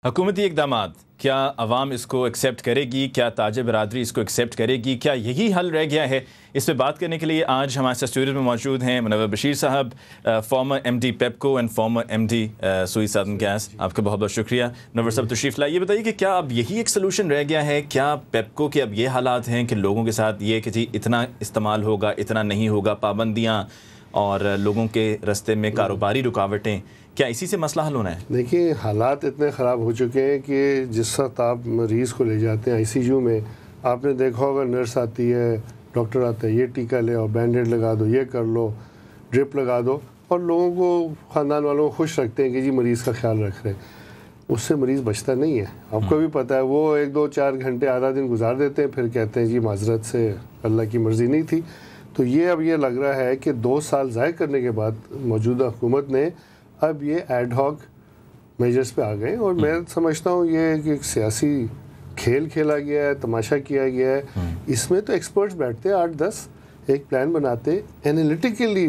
हुकूमती इक़दामात, क्या अवाम इसको एक्सेप्ट करेगी? क्या ताज बरादरी इसको एक्सेप्ट करेगी? क्या यही हल रह गया है? इस पर बात करने के लिए आज हमारे साथ स्टूडियो में मौजूद हैं Munawar Bashir Sahab, former MD PEPCO and former MD Sui साधन गैस। आपका बहुत बहुत शुक्रिया मुनव्वर साहब तशरीफ़ लाए। ये बताइए कि क्या अब यही एक सलूशन रह गया है? क्या पेप्को के अब ये हालात हैं कि लोगों के साथ ये कि जी इतना इस्तेमाल होगा, इतना नहीं होगा, पाबंदियाँ और लोगों के रस्ते में कारोबारी रुकावटें, क्या इसी से मसला हल होना है? देखिए, हालात इतने ख़राब हो चुके हैं कि जिस वक्त आप मरीज़ को ले जाते हैं ICU में, आपने देखा होगा नर्स आती है, डॉक्टर आता है, ये टीका ले आओ, बैंडेड लगा दो, ये कर लो, ड्रिप लगा दो, और लोगों को, ख़ानदान वालों को खुश रखते हैं कि जी मरीज़ का ख्याल रख रहे हैं। उससे मरीज़ बचता नहीं है, आपको भी पता है। वो 1-2-4 घंटे आधा दिन गुजार देते हैं, फिर कहते हैं जी माजरत से अल्लाह की मर्ज़ी नहीं थी। तो ये अब ये लग रहा है कि 2 साल ज़ाय करने के बाद मौजूदा हुकूमत ने अब ये एड हॉक मेजर्स पे आ गए, और मैं समझता हूँ ये एक सियासी खेल खेला गया है, तमाशा किया गया है। इसमें तो एक्सपर्ट्स बैठते हैं 8-10, एक प्लान बनाते, एनालिटिकली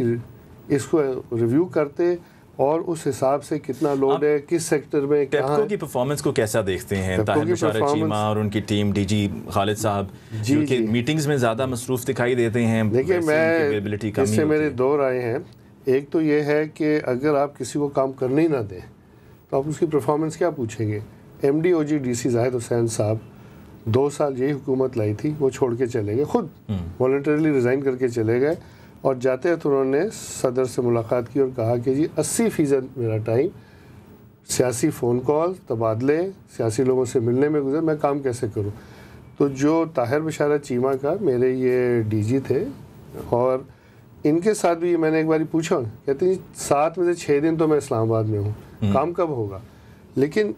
इसको रिव्यू करते, और उस हिसाब से कितना लोड है, किस सेक्टर में, पेप्को की परफॉर्मेंस को कैसा देखते हैं? ताहिर बशारत चीमा और उनकी टीम, DG खालिद साहब, जो कि मीटिंग्स में ज़्यादा मसरूफ़ दिखाई देते हैं। देखिए, मैं इससे मेरे 2 राय हैं। एक तो ये है कि अगर आप किसी को काम करने ही ना दें तो आप उसकी परफॉर्मेंस क्या पूछेंगे? MD OG DC Zahid Hussain साहब 2 साल यही हुकूमत लाई थी, वो छोड़ के चले गए, खुद वॉलंटरली रिज़ाइन करके चले गए, और जाते हैं तो उन्होंने सदर से मुलाकात की और कहा कि जी 80% मेरा टाइम सियासी फ़ोन कॉल, तबादले, सियासी लोगों से मिलने में गुजर, मैं काम कैसे करूं? तो जो ताहिर बशारत चीमा का, मेरे ये DG थे, और इनके साथ भी मैंने एक बार पूछा, कहते हैं 7 में से 6 दिन तो मैं इस्लामाबाद में हूँ, काम कब होगा? लेकिन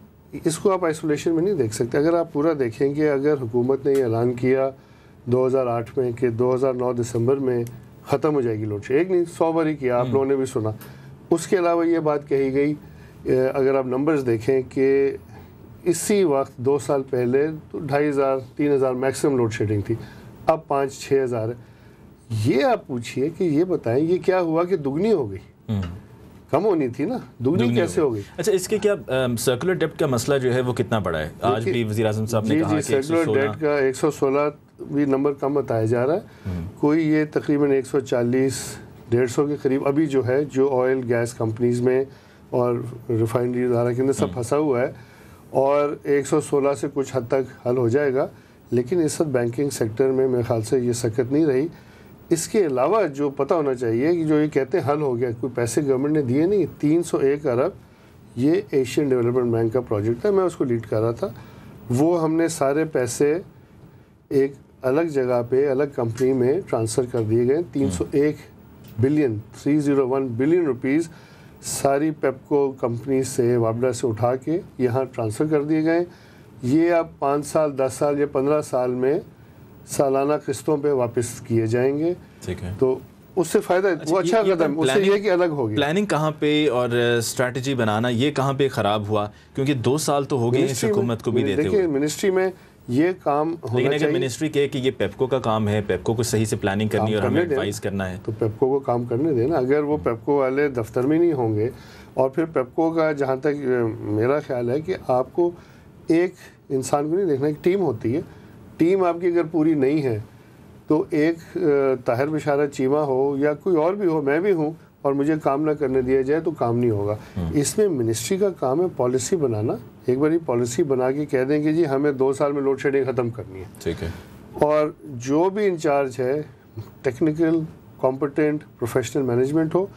इसको आप आइसोलेशन में नहीं देख सकते। अगर आप पूरा देखेंगे, अगर हुकूमत ने ये ऐलान किया 2008 में कि 2009 दिसंबर में ख़त्म हो जाएगी लोड शेडिंग, एक नहीं 100 बार ही किया, आप लोगों ने भी सुना। उसके अलावा ये बात कही गई, अगर आप नंबर्स देखें कि इसी वक्त 2 साल पहले तो 2500-3000 मैक्सिमम लोड शेडिंग थी, अब 5-6 हज़ार है। ये आप पूछिए कि ये बताएं, ये क्या हुआ कि दुगनी हो गई? कम होनी थी ना, दुगनी कैसे हो गई? अच्छा, इसके क्या सर्कुलर डेप्ट का मसला जो है वो कितना बड़ा है? आज भी वज़ीर आज़म साहब ने कहा कि सर्कुलर डेप्ट का 116 भी नंबर कम बताया जा रहा है। कोई ये तकरीबन 140-150 के करीब अभी जो है, जो ऑयल गैस कंपनीज में और रिफाइनरी इदारा के अंदर सब फंसा हुआ है, और 116 से कुछ हद तक हल हो जाएगा। लेकिन इस वक्त बैंकिंग सेक्टर में मेरे ख्याल से ये सकत नहीं रही। इसके अलावा जो पता होना चाहिए कि जो ये कहते हैं हल हो गया, कोई पैसे गवर्नमेंट ने दिए नहीं। 301 अरब ये एशियन डेवलपमेंट बैंक का प्रोजेक्ट था, मैं उसको लीड कर रहा था। वो हमने सारे पैसे एक अलग जगह पे, अलग कंपनी में ट्रांसफ़र कर दिए गए। 301 बिलियन 301 बिलियन रुपीज़ सारी पेप्को कंपनी से, वापडा से उठा के यहाँ ट्रांसफ़र कर दिए गए। ये अब 5 साल, 10 साल या 15 साल में सालाना किस्तों पे वापस किए जाएंगे। ठीक है, तो उससे फ़ायदा, वो अच्छा कदम, उससे ये कि अलग हो गया। प्लानिंग कहाँ पे और स्ट्रैटेजी बनाना, ये कहाँ पे ख़राब हुआ? क्योंकि 2 साल तो हो गए इस हुकूमत को भी देते हुए। देखिए, मिनिस्ट्री में ये काम होना चाहिए। लेकिन अगर मिनिस्ट्री कहे कि ये पेप्को का काम है, पेप्को को सही से प्लानिंग करनी और हमें एडवाइस करना है, तो पेप्को को काम करने देना। अगर वो पेप्को वाले दफ्तर में नहीं होंगे, और फिर पेप्को का, जहाँ तक मेरा ख्याल है कि आपको एक इंसान को नहीं देखना, एक टीम होती है। टीम आपकी अगर पूरी नहीं है तो एक ताहिर बशारत चीमा हो या कोई और भी हो, मैं भी हूँ, और मुझे काम ना करने दिया जाए तो काम नहीं होगा। इसमें मिनिस्ट्री का काम है पॉलिसी बनाना। एक बार पॉलिसी बना के कह देंगे जी हमें 2 साल में लोड शेडिंग ख़त्म करनी है, ठीक है, और जो भी इंचार्ज है टेक्निकल, कॉम्पिटेंट, प्रोफेशनल मैनेजमेंट हो,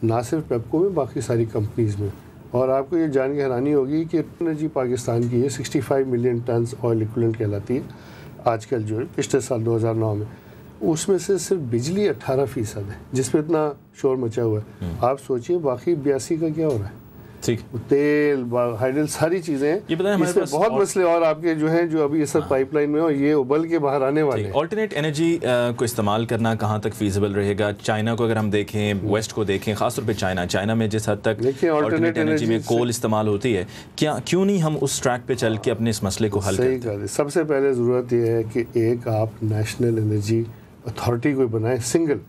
ना सिर्फ पेप्को में, बाकी सारी कंपनीज़ में। और आपको ये जान के हैरानी होगी कि एनर्जी पाकिस्तान की है 65 मिलियन टन्स ऑयल इक्विवेलेंट कहलाती है आजकल, जो है पिछले साल 2009 में, उसमें से सिर्फ बिजली 18% है, जिसमें इतना शोर मचा हुआ है। आप सोचिए बाकी 82 का क्या हो रहा है? ठीक, तेल, हाइड्रोजन, सारी चीज़ें, ये इसमें बहुत मसले और आपके जो हैं, जो अभी इस पाइपलाइन में हो, ये उबल के बाहर आने वाले हैं। ऑल्टरनेट एनर्जी को इस्तेमाल करना कहाँ तक फीजिबल रहेगा? चाइना को अगर हम देखें, वेस्ट को देखें, खासतौर पे चाइना में जिस हद तक ऑल्टरनेट एनर्जी में कोल इस्तेमाल होती है, क्यों नहीं हम उस ट्रैक पे चल के अपने इस मसले को हल करते हैं? सबसे पहले ज़रूरत यह है कि एक आप नेशनल एनर्जी अथॉरिटी को बनाएं, सिंगल।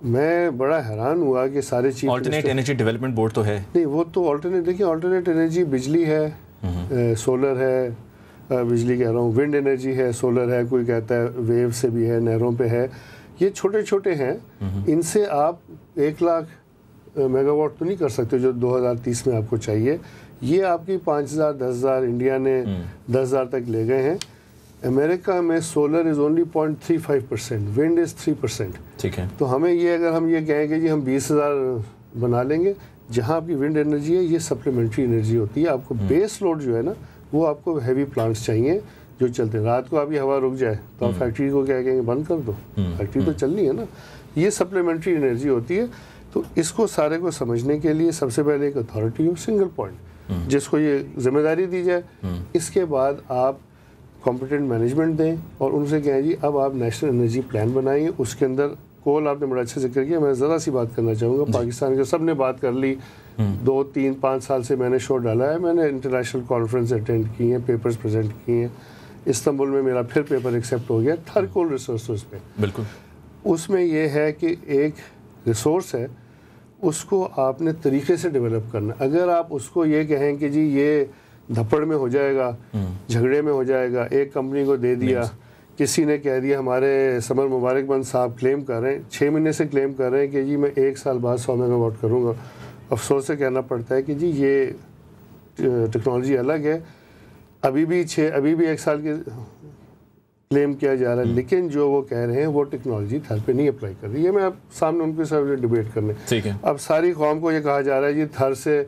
मैं बड़ा हैरान हुआ कि सारे chief alternate energy development board तो है नहीं, वो तो ऑल्टरनेट, देखिए ऑल्टरनेट एनर्जी बिजली है, سولر ہے, بجلی کہہ رہا ہوں, ونڈ انرجی ہے, سولر ہے, کوئی کہتا ہے ویو سے بھی ہے, نہروں پہ ہے. یہ چھوٹے چھوٹے ہیں, ان سے آپ 1 لاکھ میگا واٹ تو نہیں کر سکتے جو 2030 میں آپ کو چاہیے. یہ آپ کی 5,000 10,000 انڈیا نے 10,000 تک لے گئے ہیں. امریکہ میں سولر از اونلی 0.35%, ونڈ از 3%. ٹھیک ہے, تو ہمیں یہ اگر ہم یہ کہیں کہ جی ہم 20,000 بنا لیں گے, جہاں آپ کی ونڈ انرجی ہے یہ سپلیمنٹری انرجی ہوتی ہے. آپ کو بیس لوڈ جو ہے نا وہ آپ کو ہیوی پلانٹس چاہیے جو چلتے ہیں. رات کو آپ کی ہوا رک جائے تو آپ فیکٹری کو کیا کہیں گے, بند کر دو, فیکٹری تو چلنی ہے نا. یہ سپلیمنٹری انرجی ہوتی ہے. تو اس کو سارے کو سمجھنے کے لیے سب سے پہلے ایک اتھارٹی ہو, سنگل پوائنٹ, جس کو یہ ذمہ داری دی جائے. اس کے بعد آپ کمپیٹنٹ مینجمنٹ دیں اور ان سے کہیں جی اب آپ نیشنل انرجی پلان بنائیں. اس کے اندر کول آپ نے بڑا اچھا ذکر کیا, میں ذرا سی بات کرنا چاہوں گا. پاکستان کے سب نے بات کر لی, 2 3 5 سال سے میں نے شو ڈالا ہے, میں نے انٹرنیشنل کانفرنس اٹینڈ کی ہیں, پیپرز پریزنٹ کیے ہیں. استنبول میں میرا پھر پیپر ایکسیپٹ ہو گیا, تھر کول ریسورسز پہ. بالکل. اس میں یہ ہے کہ ایک ریسورس ہے, اس کو آپ نے طریقے سے ڈیولپ کرنا. اگر آپ اس کو یہ کہیں کہ جی یہ دھپڑ میں ہو جائے گا, جھگڑے میں ہو جائے گا, ایک کمپنی کو دے دیا, کسی نے کہہ دیا, ہمارے سمر مبارک بند صاحب کلیم کر رہے ہیں 6 مہینے سے کلیم کر رہے ہیں کہ جی میں 1 سال بعد 100 میگا واٹ کروں گا. افسوس سے کہنا پڑتا ہے کہ جی یہ ٹیکنالوجی الگ ہے, ابھی بھی 1 سال کے کلیم کیا جا رہا ہے, لیکن جو وہ کہہ رہے ہیں وہ ٹیکنالوجی تھر پہ نہیں اپلائی کر رہی. یہ میں اب سامنے ان کے ساتھ ڈیبیٹ کرنے. اب ساری قوم کو یہ کہا جا رہا ہے جی تھر سے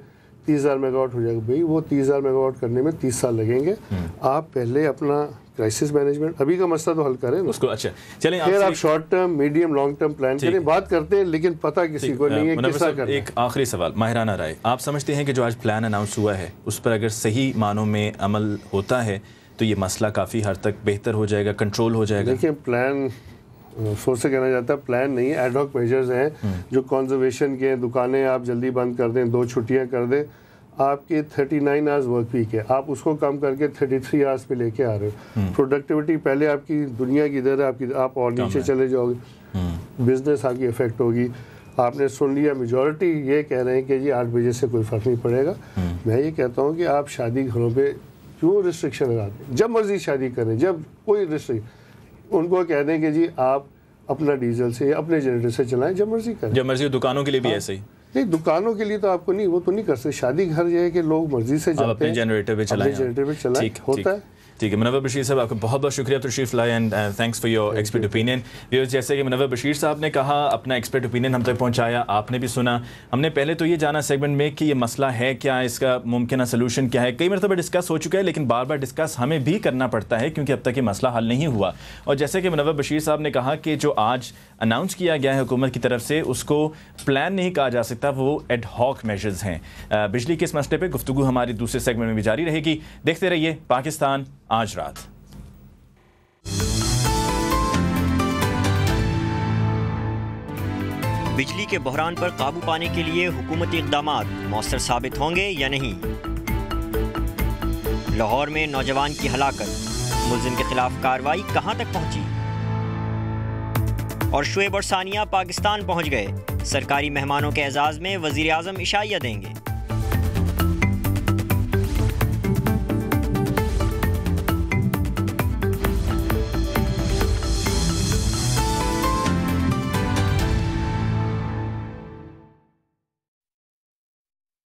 30,000 میگا واٹ ہو جائے گا. بھائی وہ 30,000 میگا واٹ کرنے میں 30 سال لگیں گے. آپ پہلے اپنا کرائسس مینجمنٹ ابھی کا مسئلہ تو حل کریں اس کو. اچھا چلیں, پھر آپ short term, medium, long term plan کریں. بات کرتے ہیں لیکن پتہ کسی کو نہیں ہے کس طرح کرنا ہے. ایک آخری سوال, ماہرانہ رائے, آپ سمجھتے ہیں کہ جو آج پلان اناؤنس ہوا ہے اس پر اگر صحیح معنوں میں عمل ہوتا ہے تو یہ مسئلہ کافی حد تک بہتر ہو جائے گا, کنٹرول ہو جائے گا؟ دیکھیں پلان سوچ سے کہنا جاتا ہے, پلان نہیں ہے, ایڈ ہاک میجرز ہیں جو کنزرویشن کے. دکانیں آپ جلدی بند کر دیں, 2 چھٹیاں کر دیں. آپ کے 39 آورز ورک ویک ہے, آپ اس کو کم کر کے 33 آورز پہ لے کے آ رہے ہو. پروڈکٹیوٹی پہلے آپ کی دنیا کی ادھر ہے, آپ اور نیچے چلے جاؤ گے, بزنس آپ کی افیکٹ ہوگی. آپ نے سن لیا میجورٹی یہ کہہ رہے ہیں کہ جی 8 بجے سے کوئی فرق نہیں پڑے گا. میں یہ کہتا ہوں کہ آپ شادی گھروں پہ کیوں ریسٹرکشن لگاتے ہیں؟ جب مرضی شادی کریں, جب کوئی ریسٹرکشن, ان کو کہہ دیں کہ جی آپ اپنا ڈیزل سے یا اپنے جنریٹر سے چلائیں, جب مرضی کریں. جب مرضی. دکانوں کے لیے بھی ایسے ہی نہیں, دکانوں کے لیے تو آپ کو نہیں, وہ تو نہیں کر سکتے. شادی گھر یہ ہے کہ لوگ مرضی سے جاتے ہیں, جنریٹر پہ چلائیں, ہوتا ہے. ٹھیک ہے. منور بشیر صاحب, آپ کا بہت بہت شکریہ تشریف لائے and thanks for your expert opinion. Viewers, جیسے کہ منور بشیر صاحب نے کہا, اپنا ایکسپرٹ اوپینین ہم تک پہنچایا, آپ نے بھی سنا. ہم نے پہلے تو یہ جانا سیگمنٹ میں کہ یہ مسئلہ ہے کیا, اس کا ممکنہ سلوشن کیا ہے. کئی مرتبہ ڈسکس ہو چکا ہے لیکن بار بار ڈسکس ہمیں بھی کرنا پڑتا ہے کیونکہ اب تک یہ مسئلہ حل نہیں ہوا. اور جیسے کہ منور بشیر صاحب نے کہا کہ جو آج اناؤنس کیا گیا ہے حکومت کی طرف سے, اس کو پلان نہیں کہا جا سکتا, وہ ایڈ ہاک میجرز ہیں. بجلی کے اس مسئلے پہ گفتگو ہماری دوسرے سیگمنٹ میں بھی جاری رہے گی. دیکھتے رہیے پاکستان آج رات. بجلی کے بحران پر قابو پانے کے لیے حکومتی اقدامات مؤثر ثابت ہوں گے یا نہیں؟ لاہور میں نوجوان کی ہلاکت, ملزم کے خلاف کارروائی کہاں تک پہنچی؟ اور شعیب اور ثانیہ پاکستان پہنچ گئے, سرکاری مہمانوں کے اعزاز میں وزیر اعظم عشائیہ دیں گے.